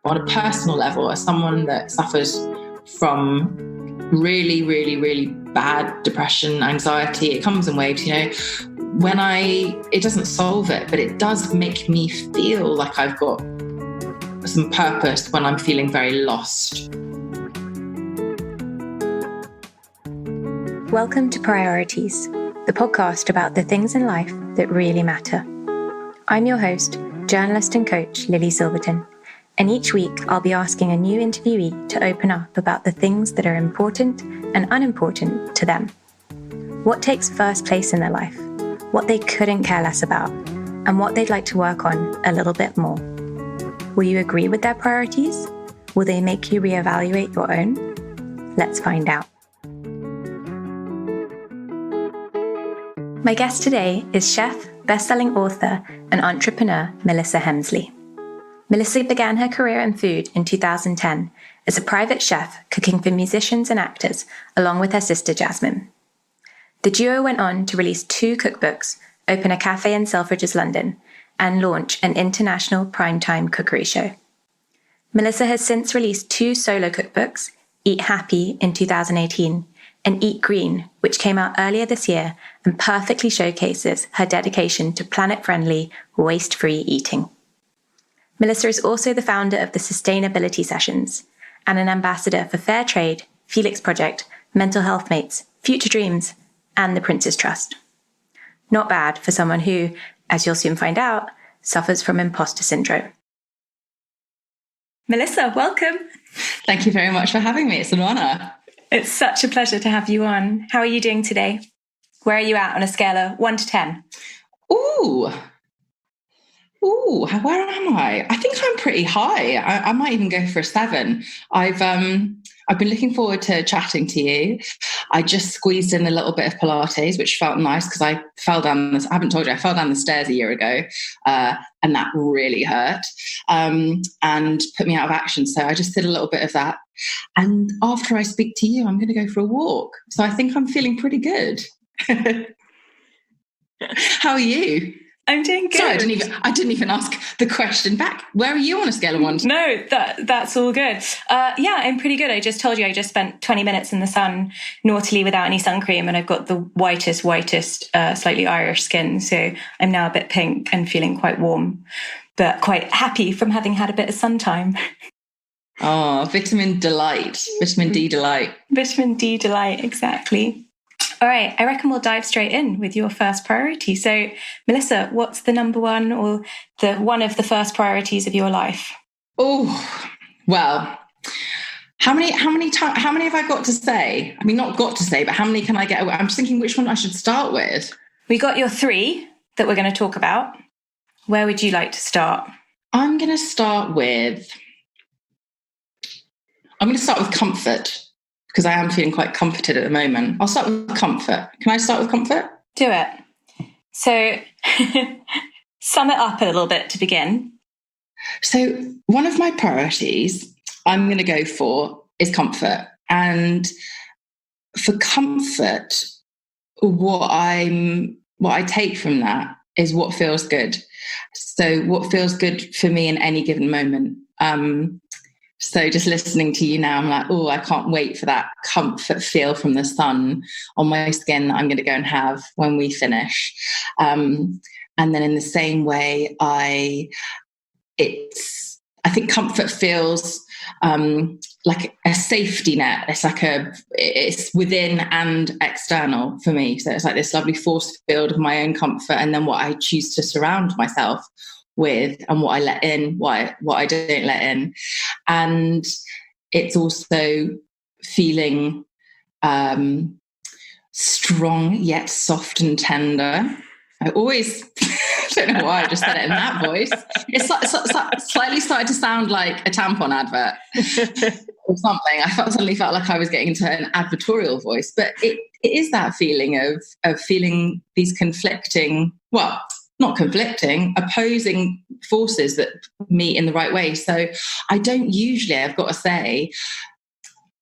on a personal level, as someone that suffers from really, really, really bad depression, anxiety, it comes in waves, it doesn't solve it, but it does make me feel like I've got some purpose when I'm feeling very lost. Welcome to Priorities, the podcast about the things in life that really matter. I'm your host, journalist and coach Lily Silverton, and each week I'll be asking a new interviewee to open up about the things that are important and unimportant to them. What takes first place in their life, what they couldn't care less about, and what they'd like to work on a little bit more. Will you agree with their priorities? Will they make you reevaluate your own? Let's find out. My guest today is chef, best-selling author, and entrepreneur Melissa Hemsley. Melissa began her career in food in 2010 as a private chef cooking for musicians and actors, along with her sister Jasmine. The duo went on to release 2 cookbooks, open a cafe in Selfridges, London, and launch an international primetime cookery show. Melissa has since released 2 solo cookbooks, Eat Happy in 2018 and Eat Green, which came out earlier this year and perfectly showcases her dedication to planet-friendly, waste-free eating. Melissa is also the founder of the Sustainability Sessions and an ambassador for Fair Trade, Felix Project, Mental Health Mates, Future Dreams, and the Prince's Trust. Not bad for someone who, as you'll soon find out, suffers from imposter syndrome. Melissa, welcome. Thank you very much for having me. It's an honour. It's such a pleasure to have you on. How are you doing today? Where are you at on a scale of 1 to 10? Where am I? I think I'm pretty high. I might even go for a 7. I've been looking forward to chatting to you. I just squeezed in a little bit of Pilates, which felt nice because I fell down I haven't told you, I fell down the stairs a year ago, and that really hurt and put me out of action. So I just did a little bit of that. And after I speak to you, I'm going to go for a walk. So I think I'm feeling pretty good. How are you? I'm doing good. Sorry, I didn't even ask the question back. Where are you on a scale of 1 to 10? No, that's all good. Yeah, I'm pretty good. I just told you I just spent 20 minutes in the sun naughtily without any sun cream, and I've got the whitest, slightly Irish skin. So I'm now a bit pink and feeling quite warm, but quite happy from having had a bit of sun time. Oh, vitamin D delight. Vitamin D delight, exactly. All right, I reckon we'll dive straight in with your first priority. So, Melissa, what's the number one or the one of the first priorities of your life? Oh, well, how many have I got to say? I mean, not got to say, but how many can I get away? I'm just thinking which one I should start with. We got your 3 that we're going to talk about. Where would you like to start? I'm going to start with comfort, because I am feeling quite comforted at the moment. I'll start with comfort. Can I start with comfort? Do it. So sum it up a little bit to begin. So one of my priorities I'm going to go for is comfort. And for comfort, what I take from that is what feels good. So what feels good for me in any given moment. So just listening to you now, I'm like, I can't wait for that comfort feel from the sun on my skin that I'm going to go and have when we finish. And then in the same way, I think comfort feels like a safety net. It's within and external for me. So it's like this lovely force field of my own comfort, and then what I choose to surround myself with, and what I let in, what I don't let in. And it's also feeling strong yet soft and tender. I always don't know why I just said it in that voice. It's slightly started to sound like a tampon advert or something. I suddenly felt like I was getting into an advertorial voice, but it is that feeling of feeling these opposing forces that meet in the right way. So I don't usually, I've got to say,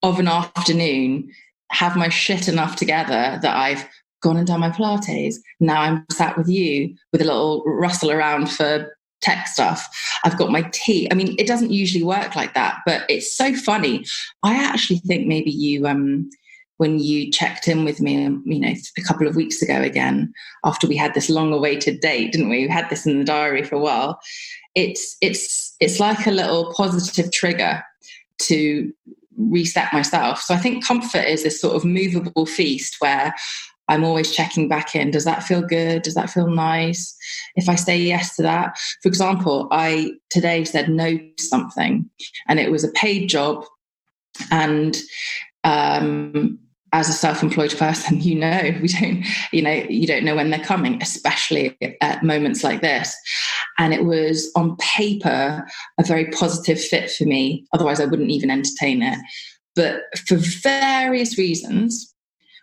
of an afternoon, have my shit enough together that I've gone and done my Pilates. Now I'm sat with you with a little rustle around for tech stuff. I've got my tea. I mean, it doesn't usually work like that, but it's so funny. I actually think maybe you, when you checked in with me, a couple of weeks ago again, after we had this long-awaited date, didn't we? We had this in the diary for a while. It's like a little positive trigger to reset myself. So I think comfort is this sort of movable feast where I'm always checking back in. Does that feel good? Does that feel nice? If I say yes to that, for example, I today said no to something, and it was a paid job. And as a self-employed person, you don't know when they're coming, especially at moments like this. And it was on paper a very positive fit for me. Otherwise, I wouldn't even entertain it. But for various reasons,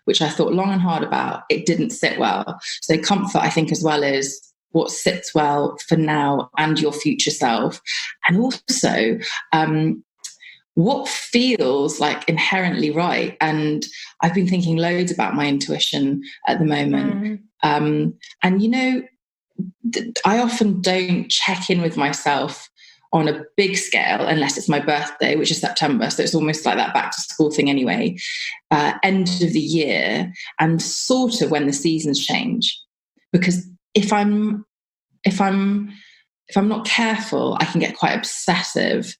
which I thought long and hard about, it didn't sit well. So comfort, I think, as well, is what sits well for now and your future self. And also what feels like inherently right. And I've been thinking loads about my intuition at the moment. And, I often don't check in with myself on a big scale unless it's my birthday, which is September. So it's almost like that back to school thing anyway, end of the year, and sort of when the seasons change. Because if I'm not careful, I can get quite obsessive.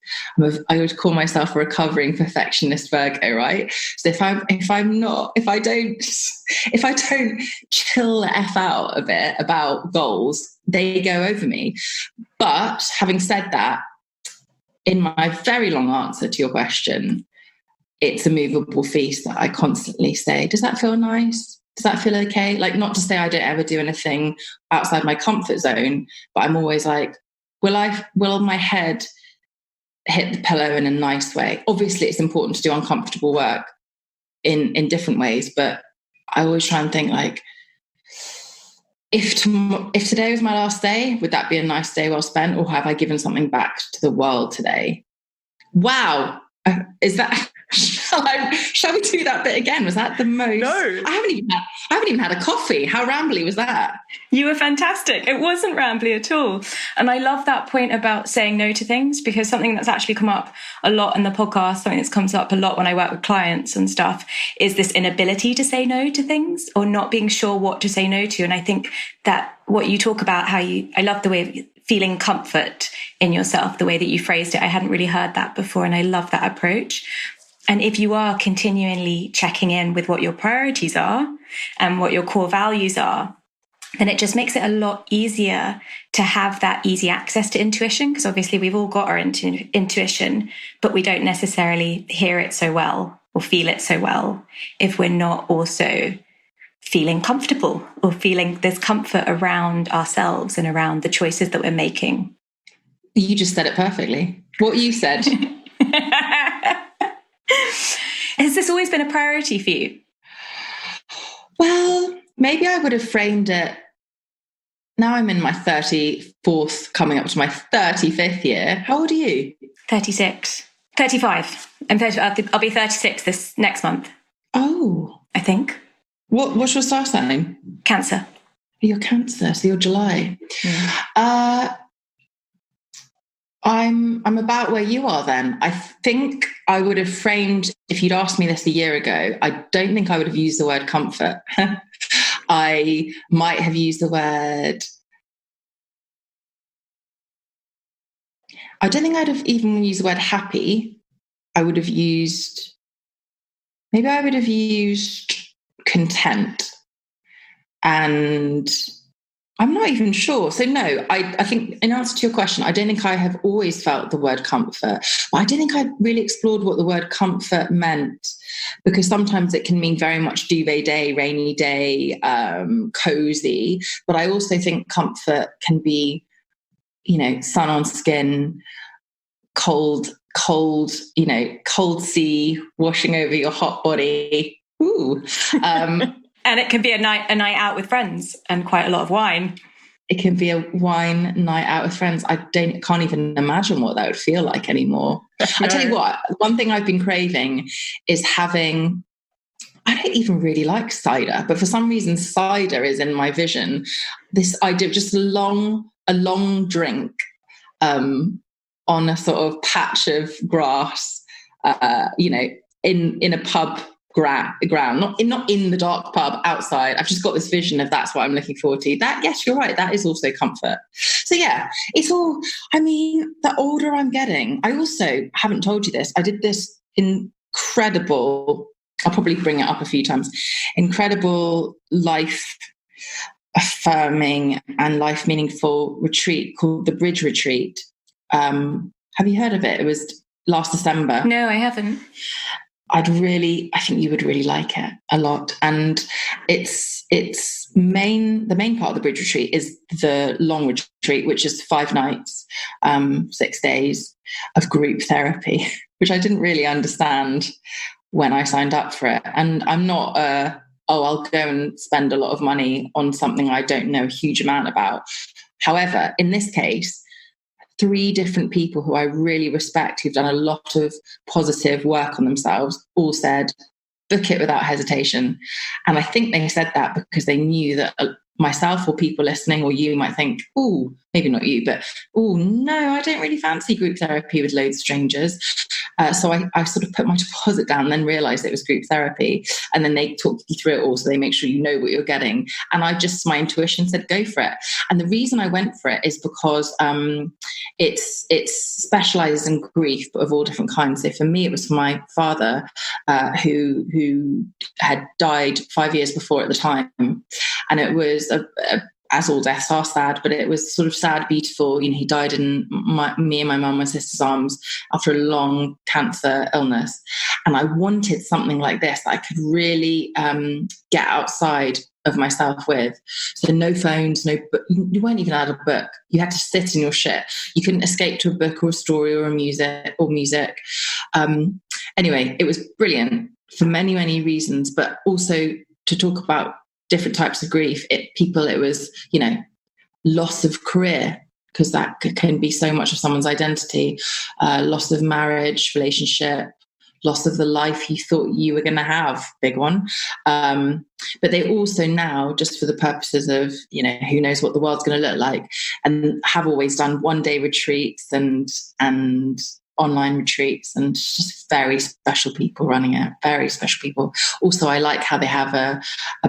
I would call myself a recovering perfectionist Virgo, right? So if I don't chill the F out a bit about goals, they go over me. But having said that, in my very long answer to your question, it's a movable feast that I constantly say, does that feel nice? Does that feel okay? Like, not to say I don't ever do anything outside my comfort zone, but I'm always like, will my head hit the pillow in a nice way? Obviously, it's important to do uncomfortable work in different ways, but I always try and think like, if today was my last day, would that be a nice day well spent, or have I given something back to the world today? Wow. Is that... Shall we do that bit again? Was that the most? No. I haven't even had a coffee. How rambly was that? You were fantastic. It wasn't rambly at all. And I love that point about saying no to things, because something that's actually come up a lot in the podcast, something that comes up a lot when I work with clients and stuff, is this inability to say no to things, or not being sure what to say no to. And I think that what you talk about, I love the way of feeling comfort in yourself, the way that you phrased it. I hadn't really heard that before, and I love that approach. And if you are continually checking in with what your priorities are and what your core values are, then it just makes it a lot easier to have that easy access to intuition, because obviously we've all got our intuition, but we don't necessarily hear it so well or feel it so well if we're not also feeling comfortable or feeling there's comfort around ourselves and around the choices that we're making. You just said it perfectly. What you said. Has this always been a priority for you? Well, maybe I would have framed it. Now I'm in my 34th, coming up to my 35th year. How old are you? 36. 35. I'll be 36 this next month. Oh. I think. What's your star sign? Cancer. You're Cancer, so you're July. Yeah. I'm about where you are then. I think I would have framed, if you'd asked me this a year ago, I don't think I would have used the word comfort. I might have used the word... I don't think I'd have even used the word happy. I would have used... Maybe I would have used content. And... I'm not even sure. So no, I think in answer to your question, I don't think I have always felt the word comfort. But I don't think I really explored what the word comfort meant, because sometimes it can mean very much duvet day, rainy day, cozy. But I also think comfort can be, sun on skin, cold, cold sea washing over your hot body. Ooh. And it can be a night out with friends and quite a lot of wine. It can be a wine night out with friends. I can't even imagine what that would feel like anymore. No. I tell you what, one thing I've been craving is having... I don't even really like cider, but for some reason cider is in my vision. This idea of just a long drink on a sort of patch of grass, in a pub ground, not in the dark pub outside. I've just got this vision of that's what I'm looking forward to. That, yes, you're right, that is also comfort. So yeah, it's all, the older I'm getting, I also haven't told you this, I did this incredible, I'll probably bring it up a few times, incredible life affirming and life meaningful retreat called the Bridge Retreat. Have you heard of it? It was last December. No, I haven't. I think you would really like it a lot. And the main part of the Bridge Retreat is the long retreat, which is 5 nights, 6 days of group therapy, which I didn't really understand when I signed up for it. And I'm not I'll go and spend a lot of money on something I don't know a huge amount about. However, in this case, 3 different people who I really respect, who've done a lot of positive work on themselves, all said, book it without hesitation. And I think they said that because they knew that myself or people listening or you might think, oh, maybe not you, but, oh, no, I don't really fancy group therapy with loads of strangers. So I sort of put my deposit down and then realised it was group therapy. And then they talk you through it all, so they make sure you know what you're getting. And my intuition said, go for it. And the reason I went for it is because it's specialises in grief, but of all different kinds. So for me, it was for my father, who had died 5 years before at the time. And it was as all deaths are sad, but it was sort of sad, beautiful. He died in me and my mum, my sister's arms after a long cancer illness. And I wanted something like this that I could really get outside of myself with. So no phones, no book. You weren't even allowed a book. You had to sit in your shit. You couldn't escape to a book or a story or music. Anyway, it was brilliant for many, many reasons, but also to talk about different types of grief. It was, loss of career, because that can be so much of someone's identity, loss of marriage, relationship, loss of the life you thought you were going to have, big one. But they also now, just for the purposes of, who knows what the world's going to look like, and have always done 1-day retreats and online retreats, and just very special people running it, very special people. Also, I like how they have a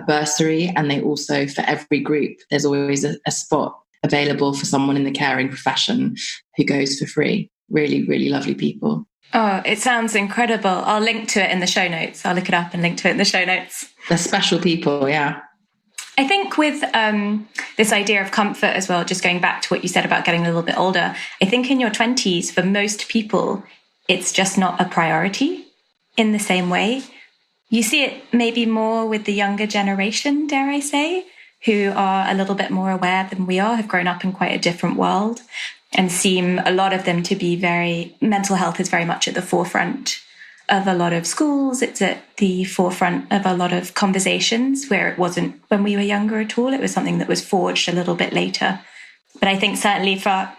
bursary, and they also, for every group, there's always a spot available for someone in the caring profession who goes for free. Really, really lovely people. Oh, it sounds incredible. I'll link to it in the show notes. I'll look it up and link to it in the show notes. They're special people, yeah. I think with this idea of comfort as well, just going back to what you said about getting a little bit older, I think in your 20s, for most people, it's just not a priority in the same way. You see it maybe more with the younger generation, dare I say, who are a little bit more aware than we are, have grown up in quite a different world, and seem, a lot of them, to be mental health is very much at the forefront of a lot of schools. It's at the forefront of a lot of conversations, where it wasn't when we were younger at all. It was something that was forged a little bit later. But I think certainly for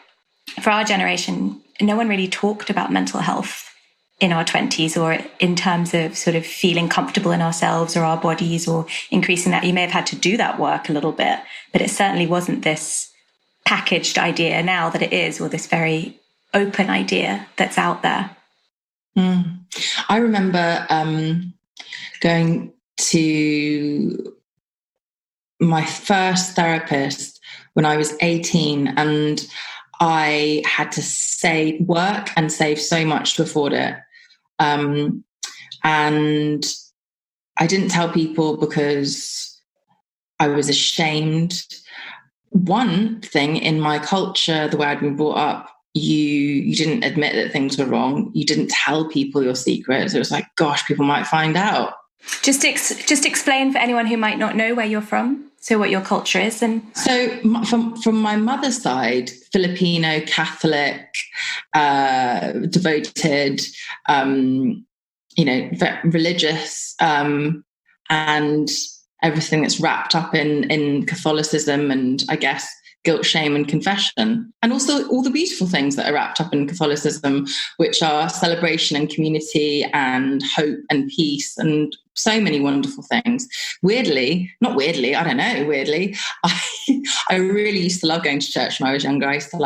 our generation, no one really talked about mental health in our 20s, or in terms of sort of feeling comfortable in ourselves or our bodies, or increasing that. You may have had to do that work a little bit, but it certainly wasn't this packaged idea now that it is, or this very open idea that's out there. I remember going to my first therapist when I was 18, and I had to work and save so much to afford it. And I didn't tell people because I was ashamed. One thing in my culture, the way I'd been brought up, you didn't admit that things were wrong. You didn't tell people your secrets. It was like, gosh, people might find out. Just explain for anyone who might not know where you're from, so what your culture is. And so from my mother's side, Filipino, Catholic, devoted, religious, and everything that's wrapped up in Catholicism, and I guess guilt, shame, and confession, and also all the beautiful things that are wrapped up in Catholicism, which are celebration and community and hope and peace and so many wonderful things. Weirdly, I really used to love going to church when I was younger. I used to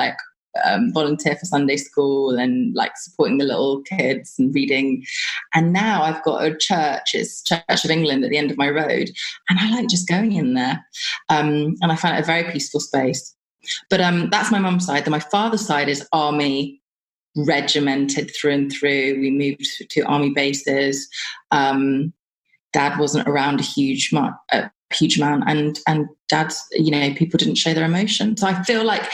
volunteer for Sunday school and like supporting the little kids and reading. And now I've got a church, it's Church of England at the end of my road, and I like just going in there. And I find it a very peaceful space. But that's my mum's side. Then my father's side is army, regimented through and through. We moved to army bases. Dad wasn't around a huge amount, and dad's, people didn't show their emotion. So I feel like,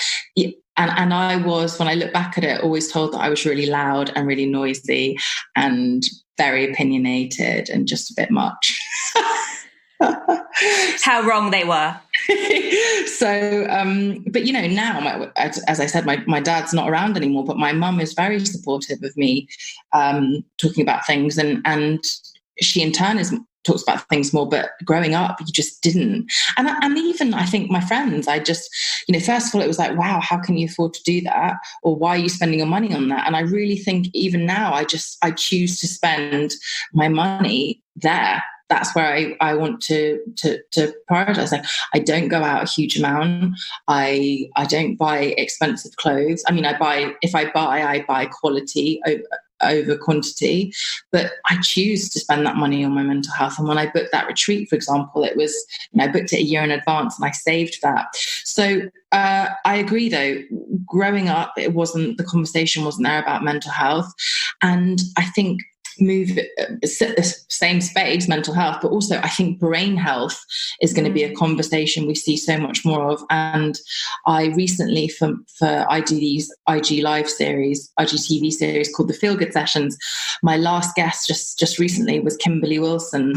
and I was, when I look back at it, always told that I was really loud and really noisy and very opinionated and just a bit much. How wrong they were. So, but now, as I said, my dad's not around anymore, but my mum is very supportive of me talking about things, and she in turn talks about things more. But growing up, you just didn't. And even I think my friends, I just, first of all, it was like, wow, how can you afford to do that? Or why are you spending your money on that? And I really think even now, I choose to spend my money there. That's where I want to prioritize. Like, I don't go out a huge amount. I don't buy expensive clothes. I mean, I buy quality over quantity, but I choose to spend that money on my mental health. And when I booked that retreat, for example, it was, I booked it a year in advance and I saved that. So I agree though, growing up, the conversation wasn't there about mental health. And I think the same space, mental health, but also I think brain health is going to be a conversation we see so much more of. And I recently, I do these IG live series, IGTV series called the Feel Good Sessions. My last guest just recently was Kimberly Wilson,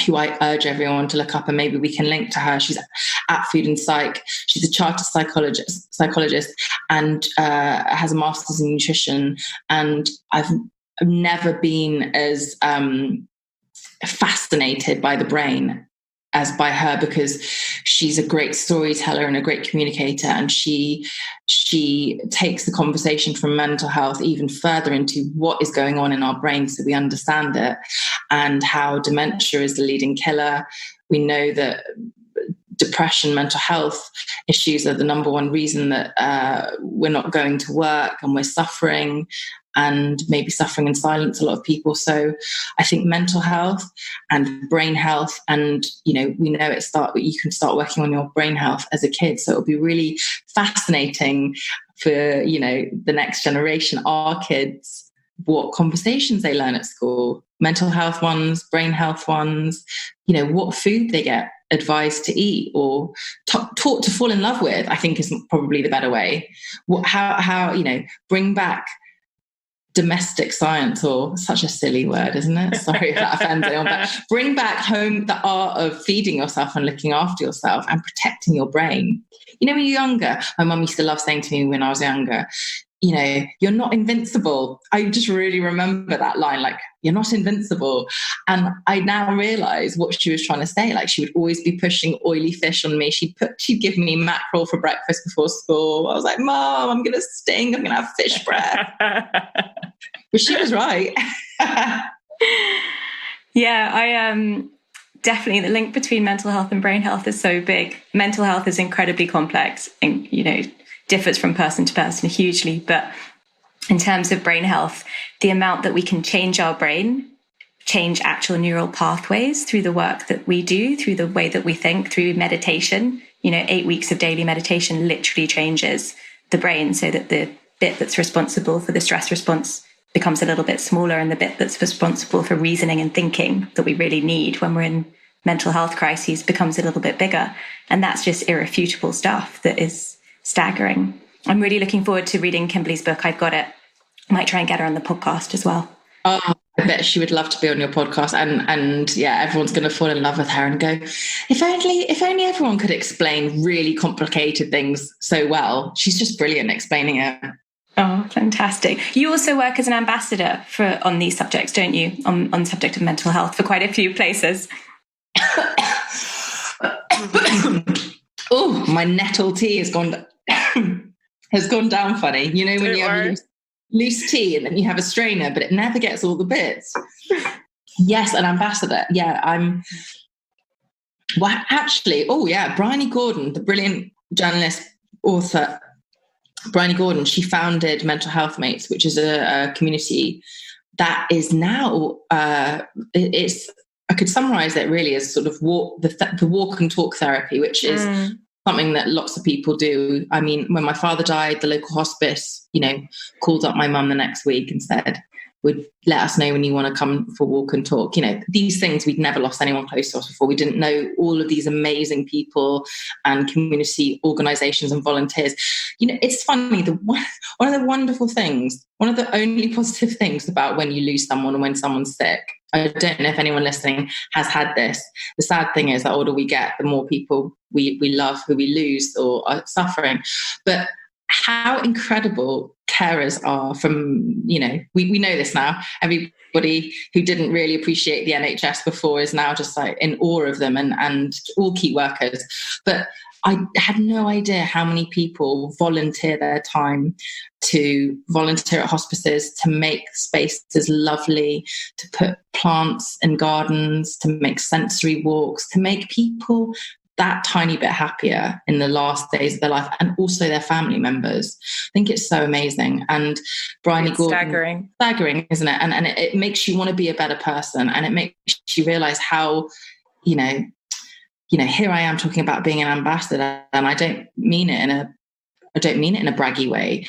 who I urge everyone to look up, and maybe we can link to her. She's at Food and Psych. She's a chartered psychologist and has a master's in nutrition. And I've never been as fascinated by the brain as by her, because she's a great storyteller and a great communicator, and she takes the conversation from mental health even further into what is going on in our brain so we understand it, and how dementia is the leading killer. We know that depression, mental health issues are the number one reason that we're not going to work and we're suffering, and maybe suffering in silence, a lot of people. So I think mental health and brain health, and we know you can start working on your brain health as a kid. So it'll be really fascinating for the next generation, our kids, what conversations they learn at school, mental health ones, brain health ones, what food they get advised to eat or taught to fall in love with, I think is probably the better way. How bring back domestic science, or such a silly word, isn't it? Sorry if that offends anyone, but bring back home the art of feeding yourself and looking after yourself and protecting your brain. When you're younger, my mum used to love saying to me when I was younger, you're not invincible. I just really remember that line, like, you're not invincible. And I now realize what she was trying to say. Like, she would always be pushing oily fish on me. She'd give me mackerel for breakfast before school. I was like, Mom, I'm going to sting. I'm going to have fish breath. But she was right. Yeah, I definitely, the link between mental health and brain health is so big. Mental health is incredibly complex and, differs from person to person hugely. But in terms of brain health, the amount that we can change our brain, change actual neural pathways through the work that we do, through the way that we think, through meditation, 8 weeks of daily meditation literally changes the brain so that the bit that's responsible for the stress response becomes a little bit smaller, and the bit that's responsible for reasoning and thinking that we really need when we're in mental health crises becomes a little bit bigger. And that's just irrefutable stuff that is staggering. I'm really looking forward to reading Kimberly's book. I've got it. I might try and get her on the podcast as well. Oh, I bet she would love to be on your podcast, and yeah, everyone's going to fall in love with her and go, if only everyone could explain really complicated things so well. She's just brilliant at explaining it. Oh, fantastic. You also work as an ambassador on these subjects, don't you? On the subject of mental health for quite a few places. Oh, my nettle tea has gone down funny. When you have loose tea and then you have a strainer, but it never gets all the bits. Yes, an ambassador. Yeah, Bryony Gordon, the brilliant journalist, author, Bryony Gordon, she founded Mental Health Mates, which is a community that is now, it's, I could summarize it really as sort of the walk and talk therapy, which is something that lots of people do. I mean, when my father died, the local hospice, called up my mum the next week and said, would let us know when you want to come for a walk and talk. These things, we'd never lost anyone close to us before. We didn't know all of these amazing people and community organisations and volunteers. It's funny, one of the wonderful things, one of the only positive things about when you lose someone and when someone's sick, I don't know if anyone listening has had this. The sad thing is, the older we get, the more people we love who we lose or are suffering. But how incredible carers are from, we know this now. Everybody who didn't really appreciate the NHS before is now just like in awe of them, and all key workers. But I had no idea how many people volunteer their time to volunteer at hospices, to make spaces lovely, to put plants in gardens, to make sensory walks, to make people that tiny bit happier in the last days of their life, and also their family members. I think it's so amazing. And Bryony Gordon, staggering, isn't it? And it makes you want to be a better person, and it makes you realize how, here I am talking about being an ambassador, and I don't mean it in a braggy way.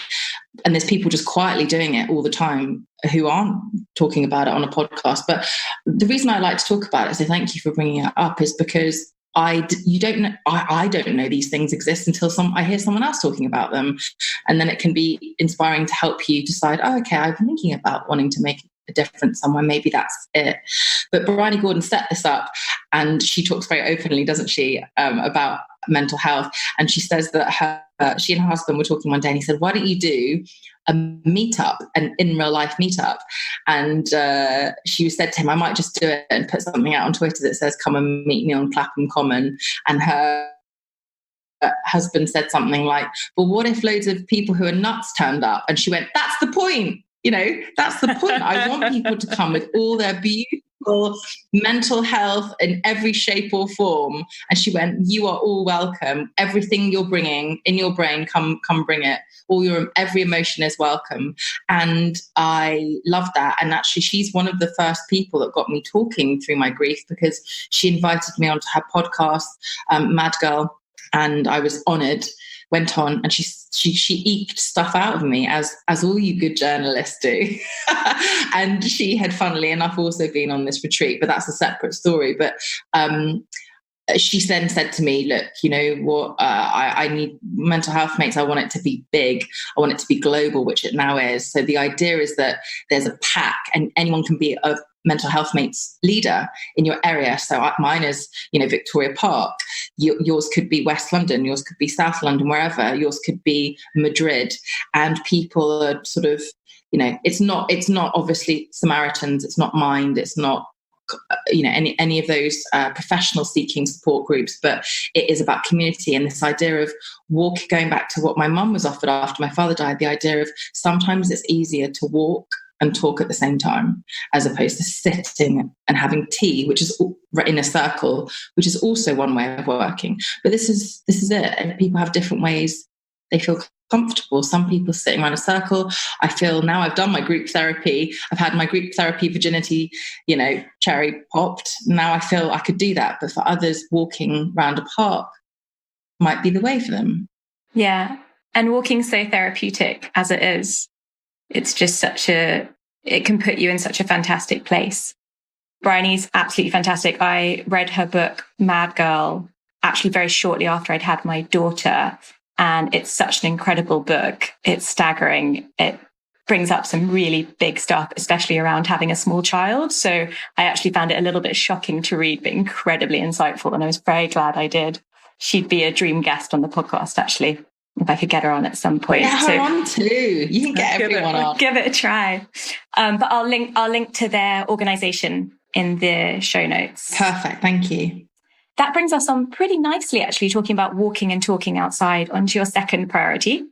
And there's people just quietly doing it all the time who aren't talking about it on a podcast. But the reason I like to talk about it, so thank you for bringing it up, is because I don't know these things exist until I hear someone else talking about them. And then it can be inspiring to help you decide, okay, I've been thinking about wanting to make a difference somewhere. Maybe that's it. But Bryony Gordon set this up, and she talks very openly, doesn't she, about mental health. And she says that she and her husband were talking one day, and he said, why don't you do a meetup, an in real life meetup? And she said to him, I might just do it and put something out on Twitter that says, come and meet me on Clapham Common. And her husband said something like, well, what if loads of people who are nuts turned up? And she went, that's the point. That's the point. I want people to come with all their beautiful mental health in every shape or form. And she went, you are all welcome. Everything you're bringing in your brain, come bring it. Every emotion is welcome. And I love that. And actually, she's one of the first people that got me talking through my grief, because she invited me onto her podcast, Mad Girl, and I was honoured. Went on, and she eked stuff out of me, as all you good journalists do. And she had, funnily enough, also been on this retreat, but that's a separate story. But she then said to me, look, what, I need Mental Health Mates. I want it to be big. I want it to be global, which it now is. So the idea is that there's a pack, and anyone can be a Mental Health Mates leader in your area. So mine is, Victoria Park. Yours could be West London. Yours could be South London, wherever. Yours could be Madrid. And people are sort of, it's not obviously Samaritans. It's not Mind. It's not, any of those professional seeking support groups, but it is about community, and this idea of going back to what my mum was offered after my father died, the idea of sometimes it's easier to walk and talk at the same time, as opposed to sitting and having tea, which is in a circle, which is also one way of working. But this is it. And people have different ways they feel comfortable. Some people sitting around a circle. I feel now I've done my group therapy. I've had my group therapy virginity, cherry popped. Now I feel I could do that. But for others, walking around a park might be the way for them. Yeah. And walking so therapeutic as it is, it's just it can put you in such a fantastic place. Bryony's absolutely fantastic. I read her book, Mad Girl, actually very shortly after I'd had my daughter. And it's such an incredible book. It's staggering. It brings up some really big stuff, especially around having a small child. So I actually found it a little bit shocking to read, but incredibly insightful. And I was very glad I did. She'd be a dream guest on the podcast, actually, if I could get her on at some point. Get her on too. You can get everyone on. Give it a try. But I'll link to their organisation in the show notes. Perfect. Thank you. That brings us on pretty nicely, actually, talking about walking and talking outside, onto your second priority,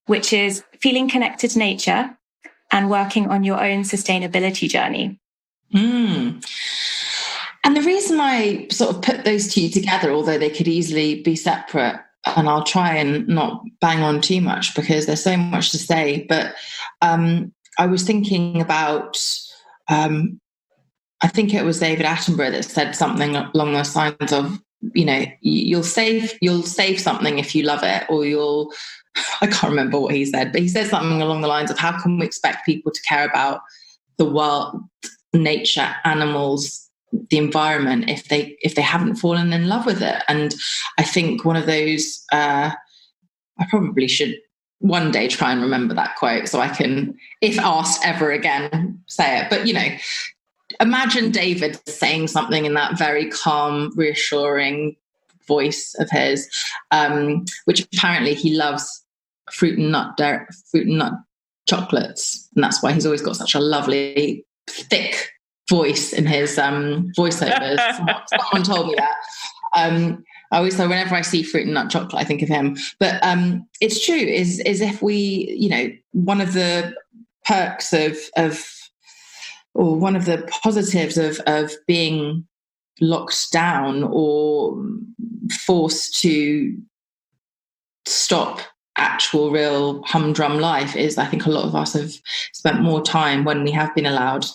which is feeling connected to nature and working on your own sustainability journey. And the reason I sort of put those two together, although they could easily be separate, I'll try and not bang on too much because there's so much to say. But I was thinking about, I think it was David Attenborough that said something along those lines of, you'll save something if you love it, or I can't remember what he said, but he said something along the lines of, how can we expect people to care about the world, nature, animals, the environment if they haven't fallen in love with it? And I think one of those, I probably should one day try and remember that quote so I can, if asked ever again, say it. But imagine David saying something in that very calm, reassuring voice of his, which apparently he loves fruit and nut chocolates, and that's why he's always got such a lovely thick voice in his voiceovers. Someone told me that. I always say whenever I see fruit and nut chocolate, I think of him. But it's true. Is if we, one of the perks or one of the positives of being locked down or forced to stop actual real humdrum life is, I think a lot of us have spent more time when we have been allowed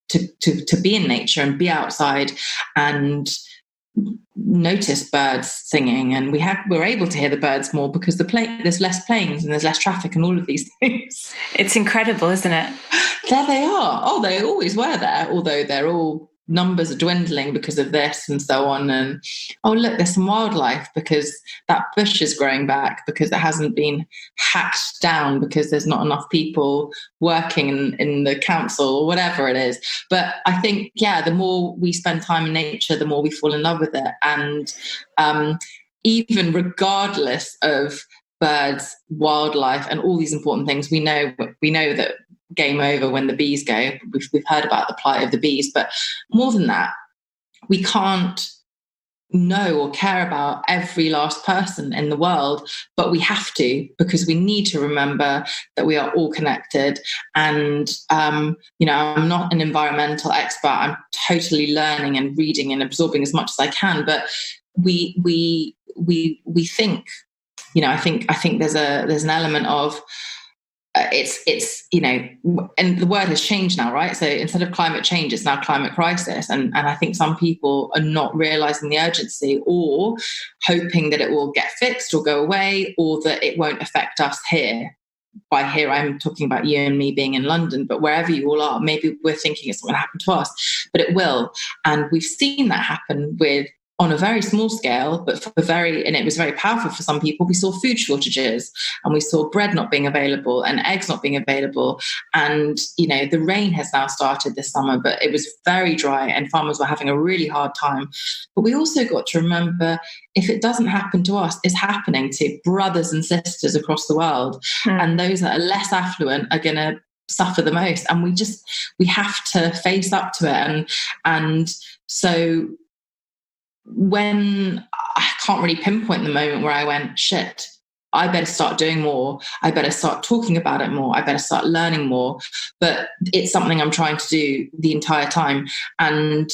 to be in nature and be outside and notice birds singing, and we're able to hear the birds more because there's less planes and there's less traffic and all of these things. It's incredible, isn't it? There they are. Oh, they always were there, although they're all numbers are dwindling because of this and so on. And oh, look, there's some wildlife because that bush is growing back because it hasn't been hacked down because there's not enough people working in the council or whatever it is. But I think, the more we spend time in nature, the more we fall in love with it. And even regardless of birds, wildlife, and all these important things, we know that game over when the bees go. We've heard about the plight of the bees, but more than that, we can't know or care about every last person in the world, but we have to, because we need to remember that we are all connected. And I'm not an environmental expert. I'm totally learning and reading and absorbing as much as I can, but we think, I think there's an element of it's and the word has changed now, right? So instead of climate change, it's now climate crisis, and I think some people are not realizing the urgency, or hoping that it will get fixed or go away, or that it won't affect us here. By here, I'm talking about you and me being in London, but wherever you all are, maybe we're thinking it's not going to happen to us, but it will. And we've seen that happen on a very small scale, but and it was very powerful for some people. We saw food shortages, and we saw bread not being available and eggs not being available. And, the rain has now started this summer, but it was very dry and farmers were having a really hard time. But we also got to remember, if it doesn't happen to us, it's happening to brothers and sisters across the world. And those that are less affluent are going to suffer the most. And we have to face up to it. And so, when I can't really pinpoint the moment where I went, shit, I better start doing more. I better start talking about it more. I better start learning more. But it's something I'm trying to do the entire time. And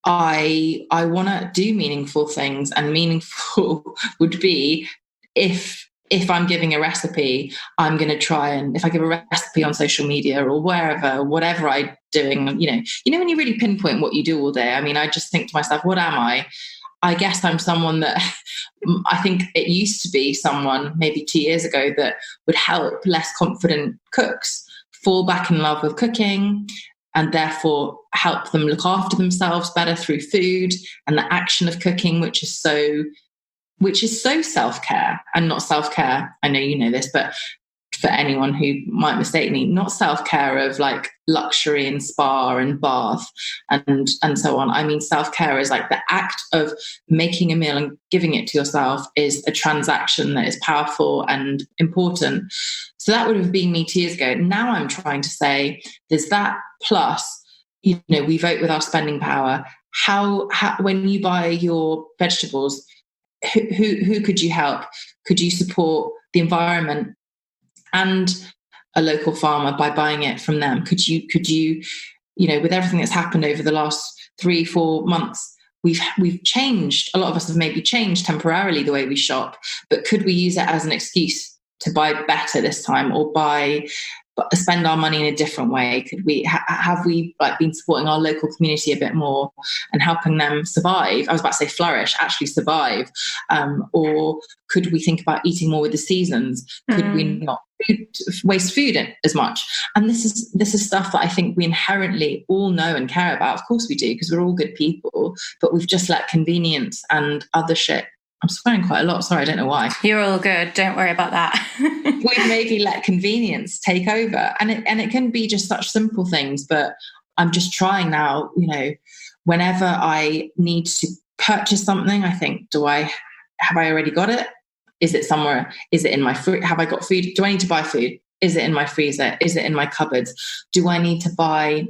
I want to do meaningful things, and meaningful would be if I'm giving a recipe, I'm going to try, and if I give a recipe on social media or whatever I'm doing, when you really pinpoint what you do all day, I mean, I just think to myself, what am I? I guess I'm someone that I think it used to be someone maybe 2 years ago that would help less confident cooks fall back in love with cooking, and therefore help them look after themselves better through food and the action of cooking, which is so self-care, and not self-care. I know you know this, but for anyone who might mistake me, not self-care of like luxury and spa and bath and so on. I mean, self-care is like the act of making a meal and giving it to yourself is a transaction that is powerful and important. So that would have been me 2 years ago. Now I'm trying to say there's that plus, we vote with our spending power. How when you buy your vegetables, who could you help? Could you support the environment and a local farmer by buying it from them? Could you with everything that's happened over the last 3-4 months, we've changed. A lot of us have maybe changed temporarily the way we shop, but could we use it as an excuse to buy better this time, or spend our money in a different way? Could we have we like been supporting our local community a bit more and helping them survive? I was about to say flourish, actually survive. Or could we think about eating more with the seasons? Could we not waste food as much? And this is stuff that I think we inherently all know and care about. Of course we do, because we're all good people, but we've just let convenience and other shit. I'm swearing quite a lot. Sorry, I don't know why. You're all good. Don't worry about that. We've maybe let convenience take over. And it can be just such simple things, but I'm just trying now, whenever I need to purchase something, I think, have I already got it? Is it somewhere? Is it in my food? Have I got food? Do I need to buy food? Is it in my freezer? Is it in my cupboards? Do I need to buy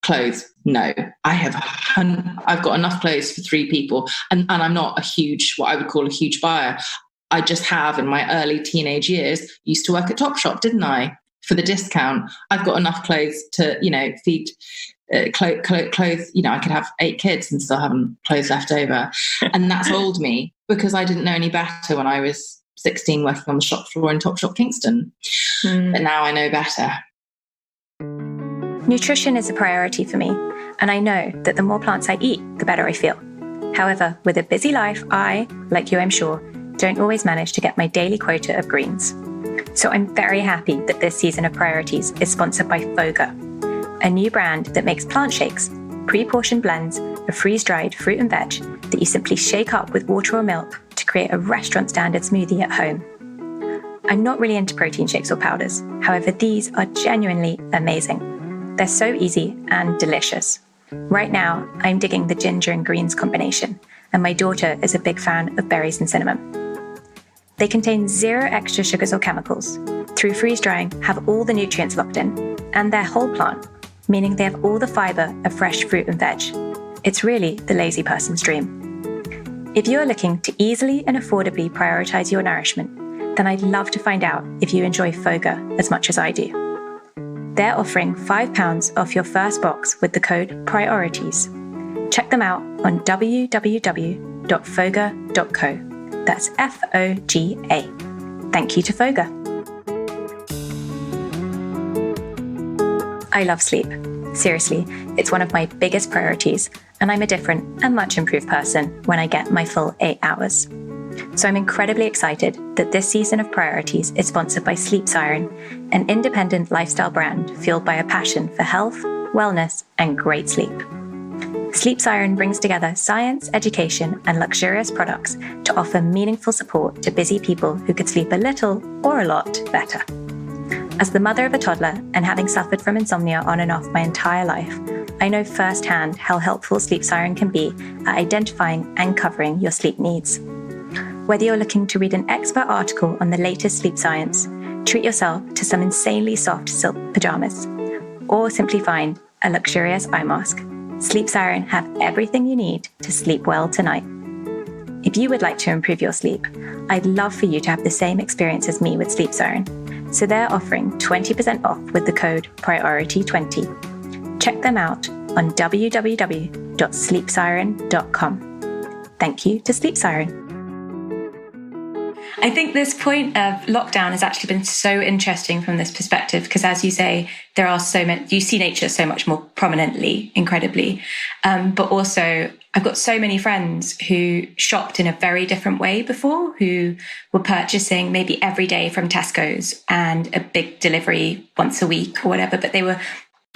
clothes? No, I've got enough clothes for 3 people, and I'm not what I would call a huge buyer. I just have, in my early teenage years, used to work at Topshop, didn't I? For the discount, I've got enough clothes to, feed clothes. I could have 8 kids and still have clothes left over, and that's old me, because I didn't know any better when I was 16 working on the shop floor in Topshop Kingston. But now I know better. Nutrition is a priority for me, and I know that the more plants I eat, the better I feel. However, with a busy life, I, like you I'm sure, don't always manage to get my daily quota of greens. So I'm very happy that this season of Priorities is sponsored by Foga, a new brand that makes plant shakes, pre-portioned blends of freeze-dried fruit and veg that you simply shake up with water or milk to create a restaurant-standard smoothie at home. I'm not really into protein shakes or powders. However, these are genuinely amazing. They're so easy and delicious. Right now, I'm digging the ginger and greens combination, and my daughter is a big fan of berries and cinnamon. They contain 0 extra sugars or chemicals. Through freeze drying, have all the nutrients locked in, and they're whole plant, meaning they have all the fiber of fresh fruit and veg. It's really the lazy person's dream. If you're looking to easily and affordably prioritize your nourishment, then I'd love to find out if you enjoy Foga as much as I do. They're offering £5 off your first box with the code PRIORITIES. Check them out on www.foga.co. That's FOGA. Thank you to Foga. I love sleep. Seriously, it's one of my biggest priorities, and I'm a different and much improved person when I get my full 8 hours. So I'm incredibly excited that this season of Priorities is sponsored by Sleep Siren, an independent lifestyle brand fueled by a passion for health, wellness, and great sleep. Sleep Siren brings together science, education, and luxurious products to offer meaningful support to busy people who could sleep a little or a lot better. As the mother of a toddler and having suffered from insomnia on and off my entire life, I know firsthand how helpful Sleep Siren can be at identifying and covering your sleep needs. Whether you're looking to read an expert article on the latest sleep science, treat yourself to some insanely soft silk pajamas, or simply find a luxurious eye mask, Sleep Siren have everything you need to sleep well tonight. If you would like to improve your sleep, I'd love for you to have the same experience as me with Sleep Siren. So they're offering 20% off with the code PRIORITY20. Check them out on www.sleepsiren.com. Thank you to Sleep Siren. I think this point of lockdown has actually been so interesting from this perspective, because as you say, there are so many, you see nature so much more prominently, incredibly. But also I've got so many friends who shopped in a very different way before, who were purchasing maybe every day from Tesco's and a big delivery once a week or whatever, but they were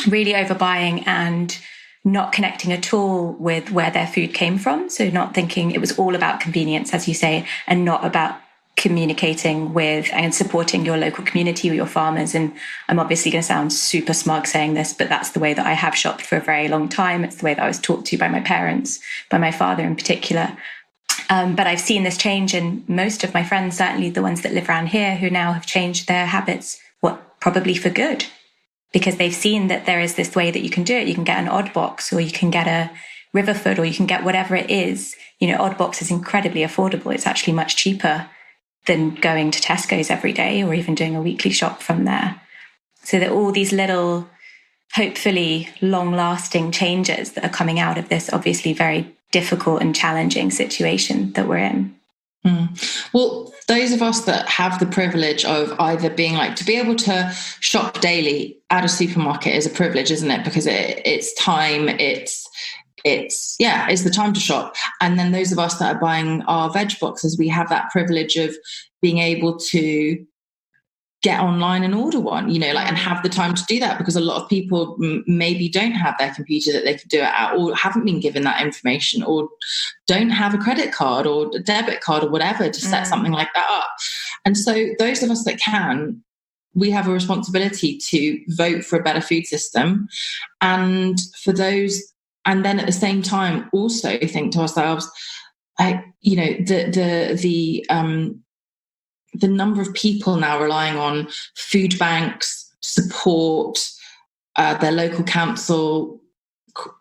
really overbuying and not connecting at all with where their food came from. So not thinking it was all about convenience, as you say, and not about communicating with and supporting your local community or your farmers. And I'm obviously going to sound super smug saying this, but that's the way that I have shopped for a very long time. It's the way that I was taught to by my parents, by my father in particular. But I've seen this change in most of my friends, certainly the ones that live around here, who now have changed their habits, probably for good, because they've seen that there is this way that you can do it. You can get an odd box, or you can get a Riverfood, or you can get whatever it is. Odd box is incredibly affordable. It's actually much cheaper than going to Tesco's every day, or even doing a weekly shop from there. So that all these little, hopefully long-lasting changes that are coming out of this obviously very difficult and challenging situation that we're in. Well, those of us that have the privilege of either being like, to be able to shop daily at a supermarket is a privilege, isn't it? Because it's time, it's the time to shop. And then those of us that are buying our veg boxes, we have that privilege of being able to get online and order one, and have the time to do that, because a lot of people maybe don't have their computer that they could do it at, or haven't been given that information, or don't have a credit card or a debit card or whatever to set something like that up. And so those of us that can, we have a responsibility to vote for a better food system. And for those, and then at the same time also think to ourselves, the number of people now relying on food banks, support, their local council,